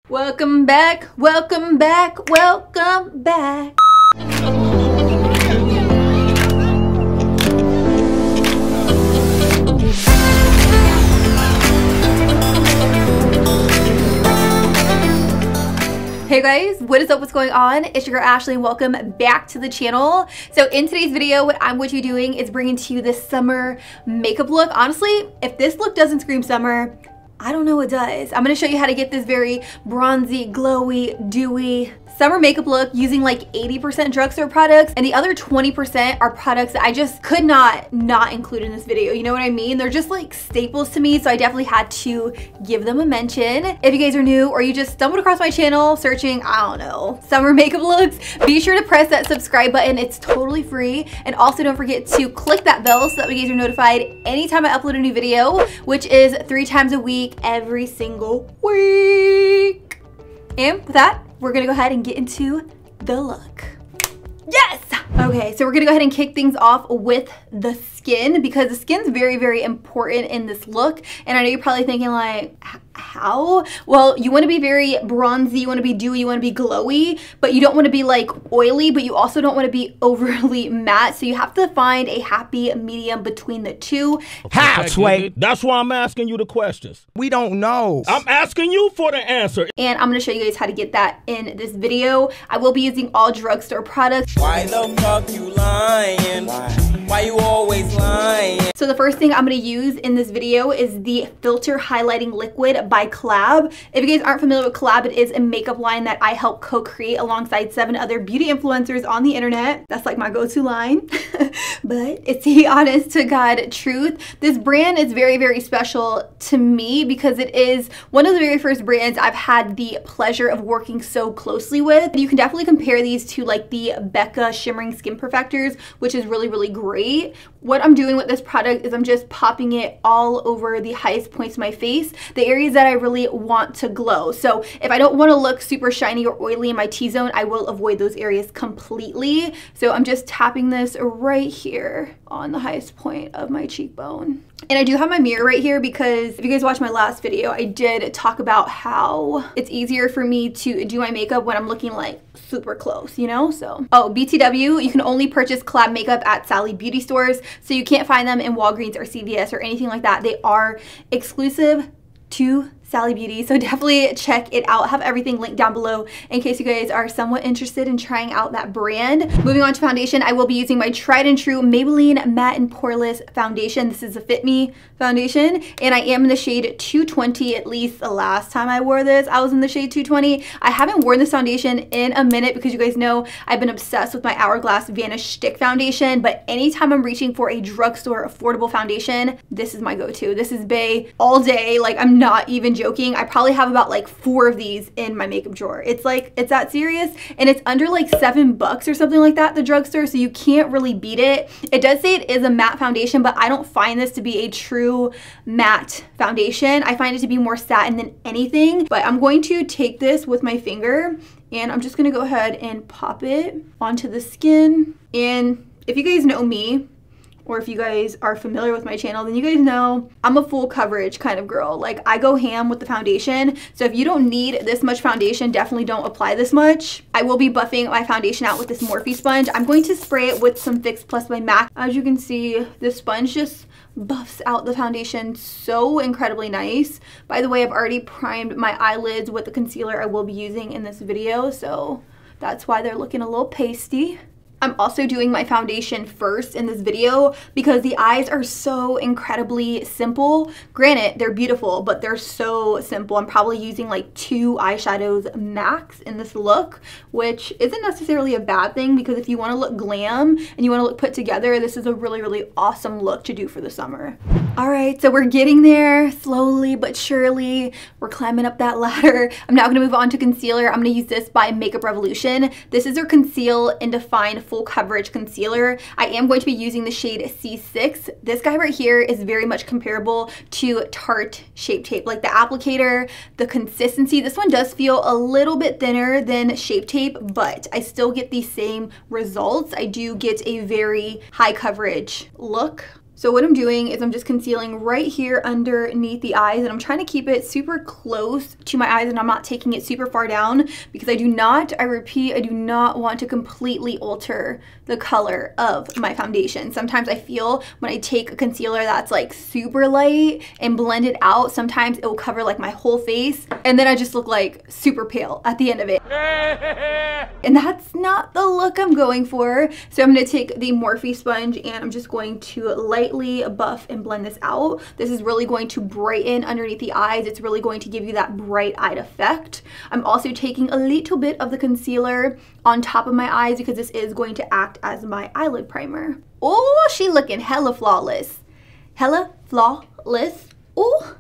Welcome back, welcome back, welcome back. Hey guys, what is up? What's going on? It's your girl Ashley and welcome back to the channel. So in today's video, what I'm going to be doing is bringing to you this summer makeup look. Honestly, if this look doesn't scream summer, I don't know what does. I'm gonna show you how to get this very bronzy, glowy, dewy summer makeup look using like 80% drugstore products, and the other 20% are products that I just could not include in this video. You know what I mean? They're just like staples to me, so I definitely had to give them a mention. If you guys are new or you just stumbled across my channel searching, I don't know, summer makeup looks, be sure to press that subscribe button. It's totally free. And also don't forget to click that bell so that you guys are notified anytime I upload a new video, which is 3 times a week, every single week. And with that, we're gonna go ahead and get into the look. Yes! Okay, so we're gonna go ahead and kick things off with the skin, because the skin's very, very important in this look. And I know you're probably thinking like, how? Well, you wanna be very bronzy, you wanna be dewy, you wanna be glowy, but you don't wanna be like oily, but you also don't wanna be overly matte. So you have to find a happy medium between the two. How, Sway? That's why I'm asking you the questions. We don't know. I'm asking you for the answer. And I'm gonna show you guys how to get that in this video. I will be using all drugstore products. Why the fuck you lying? Why you always lying? So the first thing I'm gonna use in this video is the Filter Highlighting Liquid by COL-LAB. If you guys aren't familiar with COL-LAB, it is a makeup line that I help co-create alongside 7 other beauty influencers on the internet. That's like my go-to line. But it's the honest to God truth. This brand is very, very special to me because it is one of the very first brands I've had the pleasure of working so closely with. You can definitely compare these to like the Becca Shimmering Skin Perfectors, which is really, really great. What I'm doing with this product is I'm just popping it all over the highest points of my face, the areas that I really want to glow. So if I don't want to look super shiny or oily in my T-zone, I will avoid those areas completely. So I'm just tapping this right here on the highest point of my cheekbone. And I do have my mirror right here because if you guys watched my last video, I did talk about how it's easier for me to do my makeup when I'm looking like super close, you know? So, oh, BTW, you can only purchase COL-LAB makeup at Sally Beauty stores, so you can't find them in Walgreens or CVS or anything like that. They are exclusive to Sally Beauty, so definitely check it out. I have everything linked down below in case you guys are somewhat interested in trying out that brand. Moving on to foundation, I will be using my tried and true Maybelline Matte and Poreless Foundation. This is a Fit Me foundation, and I am in the shade 220. At least the last time I wore this, I was in the shade 220. I haven't worn this foundation in a minute because you guys know I've been obsessed with my Hourglass Vanish Stick foundation, but anytime I'm reaching for a drugstore affordable foundation, this is my go-to. This is Bae all day. Like, I'm not even joking. I probably have about like 4 of these in my makeup drawer. It's like, it's that serious, and it's under like $7 or something like that at the drugstore, so you can't really beat it. It does say it is a matte foundation, but I don't find this to be a true matte foundation. I find it to be more satin than anything. But I'm going to take this with my finger and I'm just gonna go ahead and pop it onto the skin. And if you guys know me, or if you guys are familiar with my channel, then you guys know I'm a full coverage kind of girl. Like, I go ham with the foundation. So if you don't need this much foundation, definitely don't apply this much. I will be buffing my foundation out with this Morphe sponge. I'm going to spray it with some Fix Plus by MAC. As you can see, this sponge just buffs out the foundation so incredibly nice. By the way, I've already primed my eyelids with the concealer I will be using in this video, so that's why they're looking a little pasty. I'm also doing my foundation first in this video because the eyes are so incredibly simple. Granted, they're beautiful, but they're so simple. I'm probably using like 2 eyeshadows max in this look, which isn't necessarily a bad thing because if you want to look glam and you want to look put together, this is a really, really awesome look to do for the summer. All right, so we're getting there slowly but surely. We're climbing up that ladder. I'm now gonna move on to concealer. I'm gonna use this by Makeup Revolution. This is their Conceal and Define Full Coverage Concealer. I am going to be using the shade C6. This guy right here is very much comparable to Tarte Shape Tape. Like the applicator, the consistency, this one does feel a little bit thinner than Shape Tape, but I still get the same results. I do get a very high coverage look So what I'm doing is I'm just concealing right here underneath the eyes, and I'm trying to keep it super close to my eyes, and I'm not taking it super far down because I repeat, I do not want to completely alter the color of my foundation. Sometimes I feel when I take a concealer that's like super light and blend it out, sometimes it will cover like my whole face, and then I just look like super pale at the end of it. And that's not the look I'm going for. So I'm going to take the Morphe sponge and I'm just going to lightly buff and blend this out. This is really going to brighten underneath the eyes. It's really going to give you that bright-eyed effect. I'm also taking a little bit of the concealer on top of my eyes because this is going to act as my eyelid primer. Oh, she looking hella flawless. Hella flawless. Oh.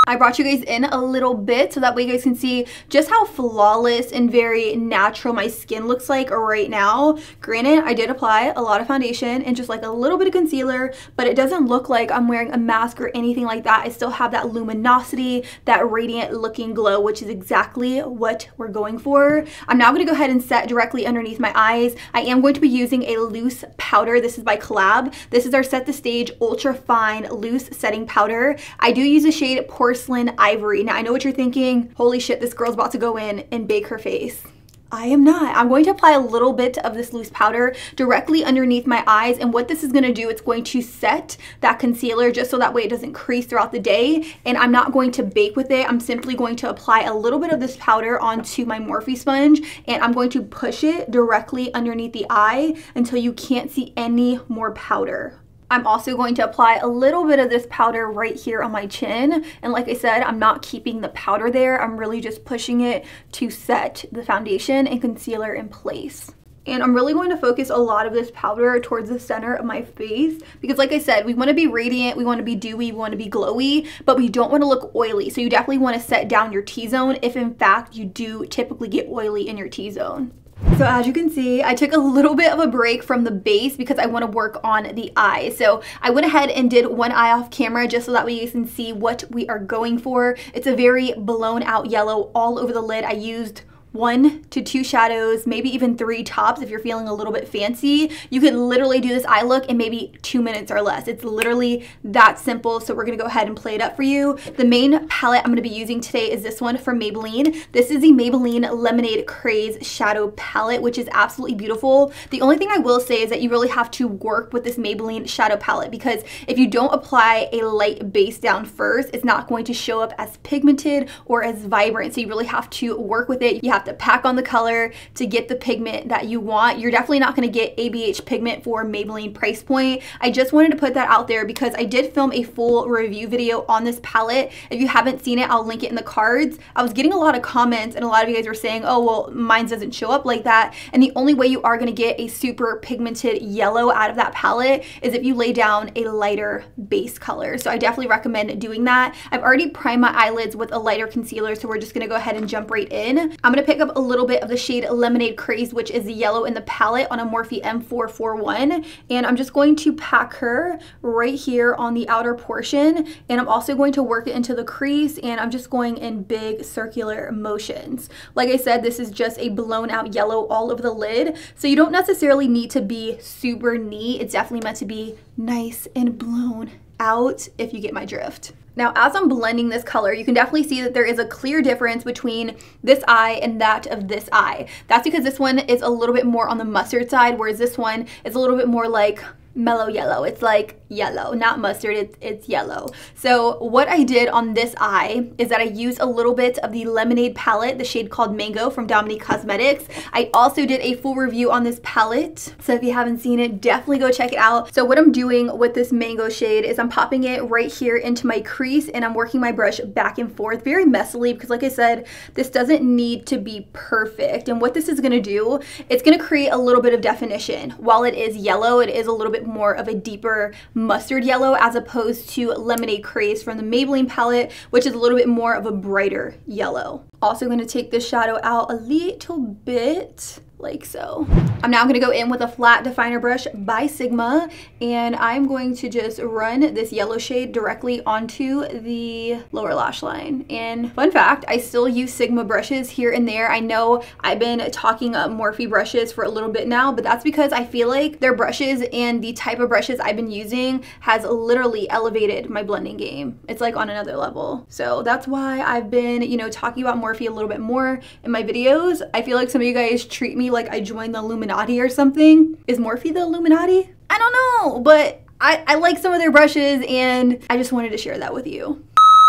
I brought you guys in a little bit so that way you guys can see just how flawless and very natural my skin looks like right now. Granted, I did apply a lot of foundation and just like a little bit of concealer, but it doesn't look like I'm wearing a mask or anything like that. I still have that luminosity, that radiant looking glow, which is exactly what we're going for. I'm now going to go ahead and set directly underneath my eyes. I am going to be using a loose powder. This is by COL-LAB. This is our Set the Stage Ultra Fine Loose Setting Powder. I do use the shade Porcelain Ivory. Now I know what you're thinking, holy shit, this girl's about to go in and bake her face. I am not. I'm going to apply a little bit of this loose powder directly underneath my eyes, and what this is going to do, it's going to set that concealer just so that way it doesn't crease throughout the day, and I'm not going to bake with it. I'm simply going to apply a little bit of this powder onto my Morphe sponge, and I'm going to push it directly underneath the eye until you can't see any more powder. I'm also going to apply a little bit of this powder right here on my chin. And like I said, I'm not keeping the powder there. I'm really just pushing it to set the foundation and concealer in place. And I'm really going to focus a lot of this powder towards the center of my face because like I said, we want to be radiant, we want to be dewy, we want to be glowy, but we don't want to look oily. So you definitely want to set down your T-zone if in fact you do typically get oily in your T-zone. So as you can see, I took a little bit of a break from the base because I want to work on the eye. So I went ahead and did one eye off camera just so that way you can see what we are going for. It's a very blown out yellow all over the lid. I used 1 to 2 shadows, maybe even 3 tops if you're feeling a little bit fancy. You can literally do this eye look in maybe 2 minutes or less. It's literally that simple. So we're gonna go ahead and play it up for you. The main palette I'm gonna be using today is this one from Maybelline. This is the Maybelline Lemonade Craze Shadow Palette, which is absolutely beautiful. The only thing I will say is that you really have to work with this Maybelline Shadow Palette because if you don't apply a light base down first, it's not going to show up as pigmented or as vibrant. So you really have to work with it. You have to pack on the color to get the pigment that you want. You're definitely not going to get ABH pigment for Maybelline price point. I just wanted to put that out there because I did film a full review video on this palette. If you haven't seen it, I'll link it in the cards. I was getting a lot of comments and a lot of you guys were saying, oh, well, mine doesn't show up like that. And the only way you are going to get a super pigmented yellow out of that palette is if you lay down a lighter base color. So I definitely recommend doing that. I've already primed my eyelids with a lighter concealer, so we're just going to go ahead and jump right in. I'm going to pick up a little bit of the shade Lemonade Craze, which is the yellow in the palette on a Morphe M441, and I'm just going to pack her right here on the outer portion, and I'm also going to work it into the crease, and I'm just going in big circular motions. Like I said, this is just a blown out yellow all over the lid, so you don't necessarily need to be super neat. It's definitely meant to be nice and blown out, if you get my drift. Now, as I'm blending this color, you can definitely see that there is a clear difference between this eye and that of this eye. That's because this one is a little bit more on the mustard side, whereas this one is a little bit more like mellow yellow. It's like yellow, not mustard, it's yellow. So what I did on this eye is that I used a little bit of the Lemonade palette, the shade called Mango from Dominique Cosmetics. I also did a full review on this palette, so if you haven't seen it, definitely go check it out. So what I'm doing with this Mango shade is I'm popping it right here into my crease, and I'm working my brush back and forth very messily because like I said, this doesn't need to be perfect. And what this is gonna do, it's gonna create a little bit of definition. While it is yellow, it is a little bit more of a deeper mustard yellow as opposed to Lemonade Craze from the Maybelline palette, which is a little bit more of a brighter yellow. Also going to take this shadow out a little bit like so. I'm now gonna go in with a flat definer brush by Sigma, and I'm going to just run this yellow shade directly onto the lower lash line. And fun fact, I still use Sigma brushes here and there. I know I've been talking up Morphe brushes for a little bit now, but that's because I feel like their brushes and the type of brushes I've been using has literally elevated my blending game. It's like on another level. So that's why I've been, you know, talking about Morphe a little bit more in my videos. I feel like some of you guys treat me like I joined the Illuminati or something. Is Morphe the Illuminati? I don't know, but I like some of their brushes and I just wanted to share that with you.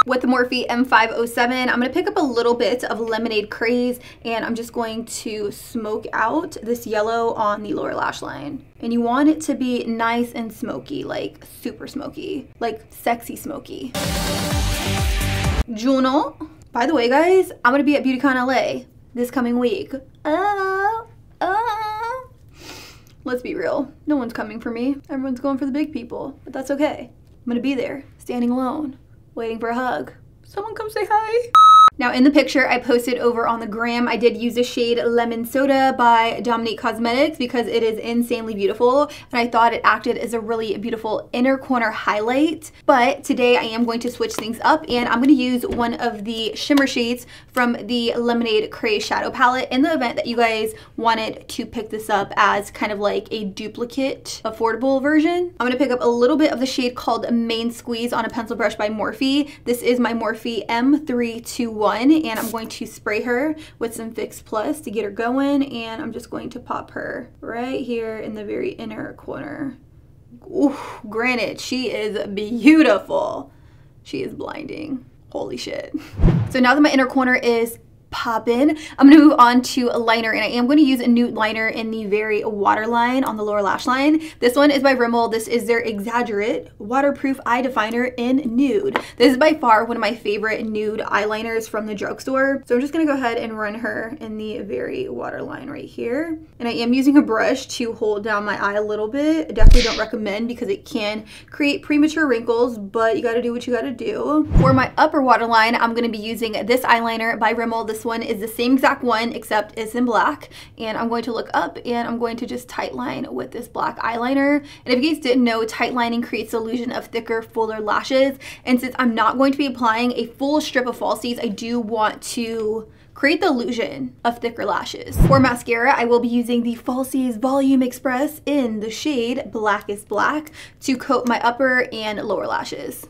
With the Morphe M507, I'm gonna pick up a little bit of Lemonade Craze and I'm just going to smoke out this yellow on the lower lash line. And you want it to be nice and smoky, like super smoky, like sexy smoky. Juno. By the way, guys, I'm gonna be at BeautyCon LA this coming week. Let's be real, no one's coming for me. Everyone's going for the big people, but that's okay. I'm gonna be there, standing alone, waiting for a hug. Someone come say hi. Now in the picture I posted over on the gram, I did use the shade Lemon Soda by Dominique Cosmetics because it is insanely beautiful and I thought it acted as a really beautiful inner corner highlight. But today I am going to switch things up and I'm going to use one of the shimmer shades from the Lemonade Craze shadow palette in the event that you guys wanted to pick this up as kind of like a duplicate affordable version. I'm going to pick up a little bit of the shade called Main Squeeze on a pencil brush by Morphe. This is my Morphe M321. And I'm going to spray her with some Fix Plus to get her going, and I'm just going to pop her right here in the very inner corner. Ooh, granted, she is beautiful. She is blinding. Holy shit. So now that my inner corner is poppin', I'm gonna move on to a liner, and I am going to use a nude liner in the very waterline on the lower lash line. This one is by Rimmel. This is their Exaggerate Waterproof Eye Definer in Nude. This is by far one of my favorite nude eyeliners from the drugstore. So I'm just gonna go ahead and run her in the very waterline right here. And I am using a brush to hold down my eye a little bit. I definitely don't recommend because it can create premature wrinkles, but you gotta do what you gotta do. For my upper waterline, I'm gonna be using this eyeliner by Rimmel. This one is the same exact one except it's in black, and I'm going to look up and I'm going to just tight line with this black eyeliner. And if you guys didn't know, tight lining creates the illusion of thicker, fuller lashes, and since I'm not going to be applying a full strip of falsies, I do want to create the illusion of thicker lashes. For mascara, I will be using the Falsies Volume Express in the shade Blackest Black to coat my upper and lower lashes.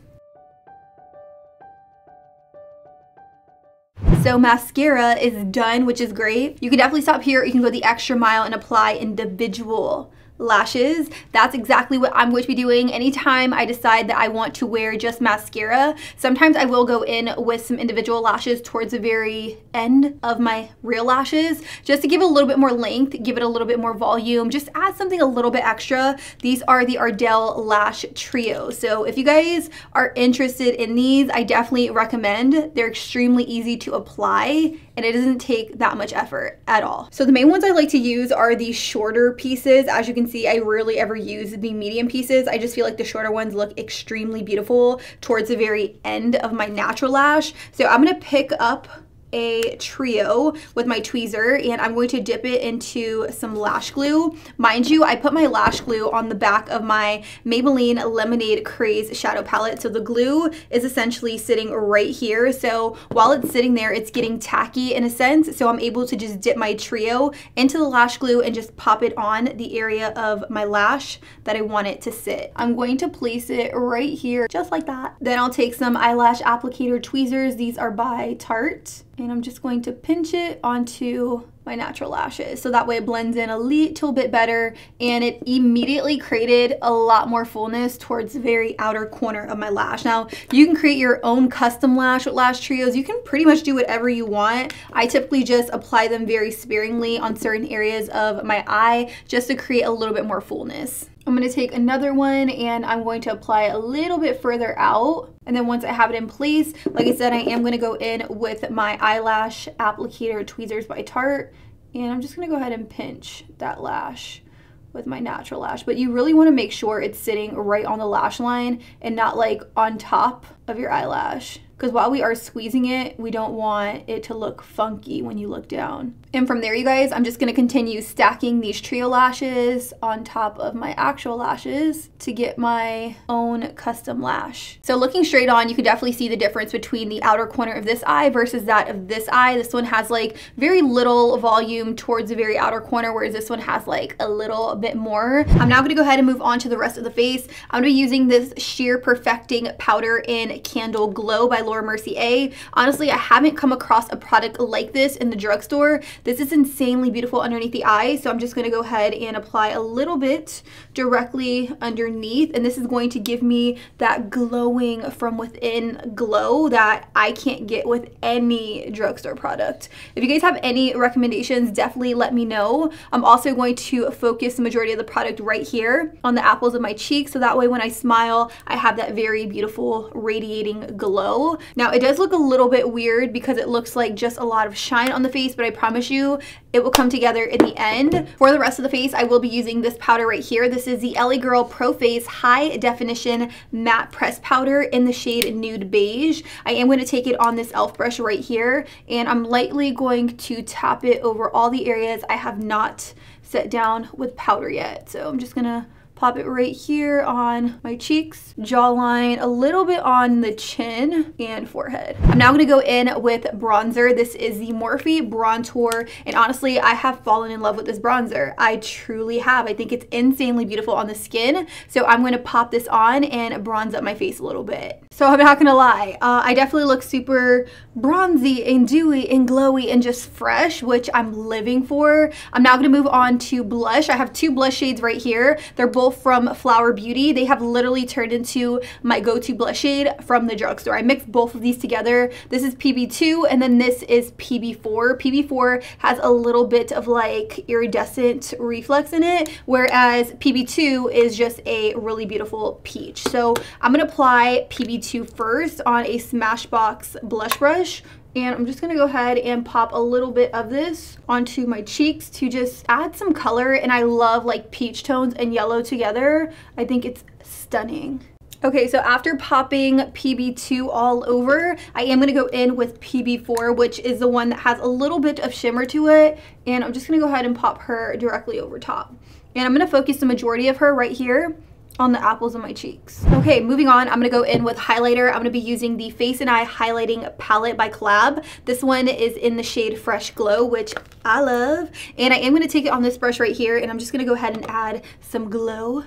So mascara is done, which is great. You can definitely stop here. You can go the extra mile and apply individual lashes. That's exactly what I'm going to be doing anytime I decide that I want to wear just mascara. Sometimes I will go in with some individual lashes towards the very end of my real lashes just to give it a little bit more length, give it a little bit more volume, just add something a little bit extra. These are the Ardell Lash Trio. So if you guys are interested in these, I definitely recommend. They're extremely easy to apply and it doesn't take that much effort at all. So the main ones I like to use are the shorter pieces. As you can see, I rarely ever use the medium pieces. I just feel like the shorter ones look extremely beautiful towards the very end of my natural lash. So I'm gonna pick up a trio with my tweezer and I'm going to dip it into some lash glue. Mind you, I put my lash glue on the back of my Maybelline Lemonade Craze shadow palette. So the glue is essentially sitting right here. So while it's sitting there, it's getting tacky in a sense. So I'm able to just dip my trio into the lash glue and just pop it on the area of my lash that I want it to sit. I'm going to place it right here, just like that. Then I'll take some eyelash applicator tweezers. These are by Tarte. And I'm just going to pinch it onto my natural lashes so that way it blends in a little bit better, and it immediately created a lot more fullness towards the very outer corner of my lash. Now you can create your own custom lash with lash trios. You can pretty much do whatever you want. I typically just apply them very sparingly on certain areas of my eye just to create a little bit more fullness. I'm going to take another one and I'm going to apply a little bit further out. And then once I have it in place, like I said, I am going to go in with my eyelash applicator tweezers by Tarte. And I'm just going to go ahead and pinch that lash with my natural lash. But you really want to make sure it's sitting right on the lash line and not like on top of your eyelash. because while we are squeezing it, we don't want it to look funky when you look down. And from there, you guys, I'm just going to continue stacking these trio lashes on top of my actual lashes to get my own custom lash. So looking straight on, you can definitely see the difference between the outer corner of this eye versus that of this eye. This one has like very little volume towards the very outer corner, whereas this one has like a little bit more. I'm now going to go ahead and move on to the rest of the face. I'm going to be using this Sheer Perfecting Powder in Candle Glow by MERCIER. Honestly, I haven't come across a product like this in the drugstore. This is insanely beautiful underneath the eye, so I'm just going to go ahead and apply a little bit directly underneath, and this is going to give me that glowing from within glow that I can't get with any drugstore product. If you guys have any recommendations, definitely let me know. I'm also going to focus the majority of the product right here on the apples of my cheeks, so that way when I smile, I have that very beautiful radiating glow. Now, it does look a little bit weird because it looks like just a lot of shine on the face, but I promise you it will come together in the end. For the rest of the face, I will be using this powder right here. This is the LA Girl Pro Face High Definition Matte Press Powder in the shade Nude Beige. I am going to take it on this e.l.f. brush right here, and I'm lightly going to tap it over all the areas I have not set down with powder yet. So I'm just gonna pop it right here on my cheeks, jawline, a little bit on the chin and forehead. I'm now gonna go in with bronzer. This is the Morphe Bronzer, and honestly, I have fallen in love with this bronzer. I truly have. I think it's insanely beautiful on the skin. So I'm gonna pop this on and bronze up my face a little bit. So I'm not gonna lie, I definitely look super bronzy and dewy and glowy and just fresh, which I'm living for. I'm now gonna move on to blush. I have two blush shades right here. They're both from Flower Beauty. They have literally turned into my go-to blush shade from the drugstore. I mixed both of these together. This is PB2 and then this is PB4. PB4 has a little bit of like iridescent reflex in it, whereas PB2 is just a really beautiful peach. So I'm gonna apply PB2 first on a Smashbox blush brush. And I'm just gonna go ahead and pop a little bit of this onto my cheeks to just add some color. And I love like peach tones and yellow together. I think it's stunning. Okay, so after popping PB2 all over, I am gonna go in with PB4, which is the one that has a little bit of shimmer to it. And I'm just gonna go ahead and pop her directly over top. And I'm gonna focus the majority of her right here on the apples of my cheeks. Okay, moving on, I'm gonna go in with highlighter. I'm gonna be using the Face and Eye Highlighting Palette by COL-LAB. This one is in the shade Fresh Glow, which I love. And I am gonna take it on this brush right here, and I'm just gonna go ahead and add some glow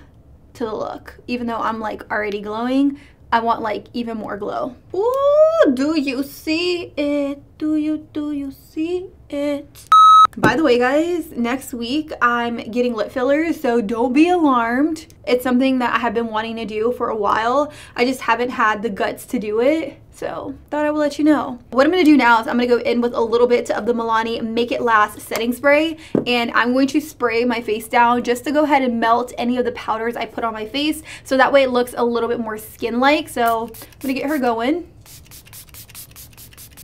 to the look. Even though I'm like already glowing, I want like even more glow. Ooh, do you see it? Do you see it? By the way, guys, next week I'm getting lip fillers, so don't be alarmed. It's something that I have been wanting to do for a while. I just haven't had the guts to do it, so thought I would let you know. What I'm gonna do now is I'm gonna go in with a little bit of the MILANI Make It Last setting spray, and I'm going to spray my face down just to go ahead and melt any of the powders I put on my face, so that way it looks a little bit more skin-like. So I'm gonna get her going.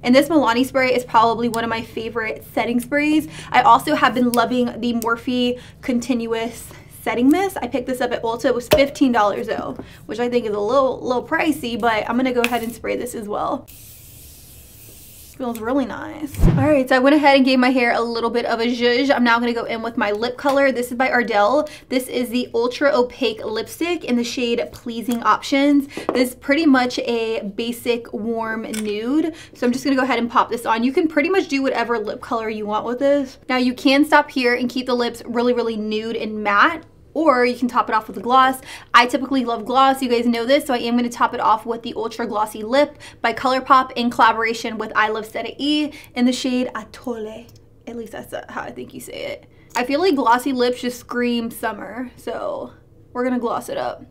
And this MILANI spray is probably one of my favorite setting sprays. I also have been loving the Morphe Continuous Setting Mist. I picked this up at Ulta. It was $15 though, which I think is a little pricey, but I'm gonna go ahead and spray this as well. Feels really nice. All right, so I went ahead and gave my hair a little bit of a zhuzh. I'm now gonna go in with my lip color. This is by Ardell. This is the Ultra Opaque Lipstick in the shade Pleasing Options. This is pretty much a basic warm nude. So I'm just gonna go ahead and pop this on. You can pretty much do whatever lip color you want with this. Now you can stop here and keep the lips really, really nude and matte, or you can top it off with a gloss. I typically love gloss, you guys know this, so I am gonna top it off with the Ultra Glossy Lip by ColourPop in collaboration with I Love Set E in the shade Atolle. At least that's how I think you say it. I feel like glossy lips just scream summer, so we're gonna gloss it up.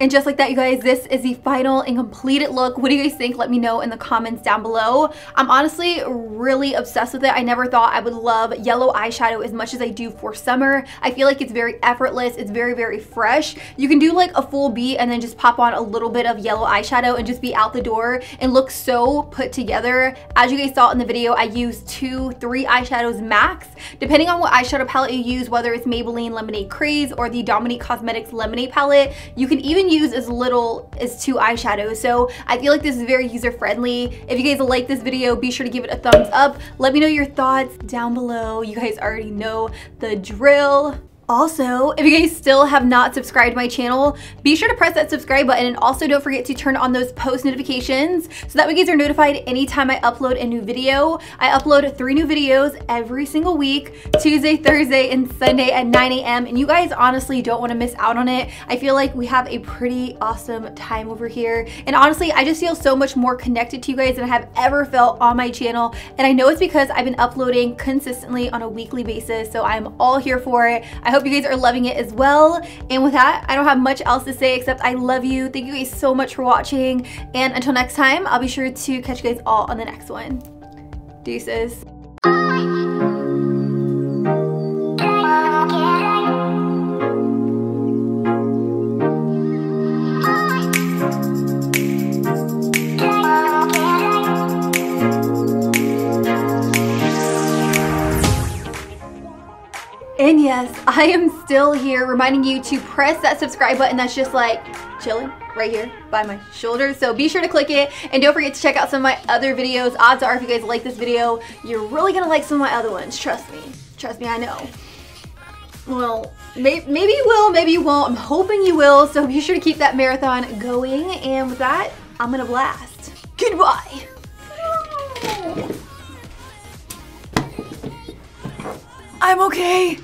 And just like that, you guys, this is the final and completed look. What do you guys think? Let me know in the comments down below. I'm honestly really obsessed with it. I never thought I would love yellow eyeshadow as much as I do for summer. I feel like it's very effortless. It's very, very fresh. You can do like a full beat and then just pop on a little bit of yellow eyeshadow and just be out the door and look so put together. As you guys saw in the video, I used 2-3 eyeshadows max. Depending on what eyeshadow palette you use, whether it's Maybelline Lemonade Craze or the Dominique Cosmetics Lemonade palette, you can even use as little as 2 eyeshadows. So I feel like this is very user friendly. If you guys like this video, be sure to give it a thumbs up. Let me know your thoughts down below. You guys already know the drill. Also, if you guys still have not subscribed to my channel, be sure to press that subscribe button, and also don't forget to turn on those post notifications so that way you guys are notified anytime I upload a new video. I upload 3 new videos every single week, Tuesday, Thursday, and Sunday at 9 a.m. and you guys honestly don't want to miss out on it. I feel like we have a pretty awesome time over here, and honestly, I just feel so much more connected to you guys than I have ever felt on my channel, and I know it's because I've been uploading consistently on a weekly basis, so I'm all here for it. I hope you guys are loving it as well. And with that, I don't have much else to say except I love you. Thank you guys so much for watching. And until next time, I'll be sure to catch you guys all on the next one. Deuces. And yes, I am still here reminding you to press that subscribe button that's just like chilling right here by my shoulder. So be sure to click it, and don't forget to check out some of my other videos. Odds are if you guys like this video, you're really gonna like some of my other ones. Trust me. Trust me, I know. Well, maybe you will, maybe you won't. I'm hoping you will. So be sure to keep that marathon going. And with that, I'm gonna blast. Goodbye. I'm okay.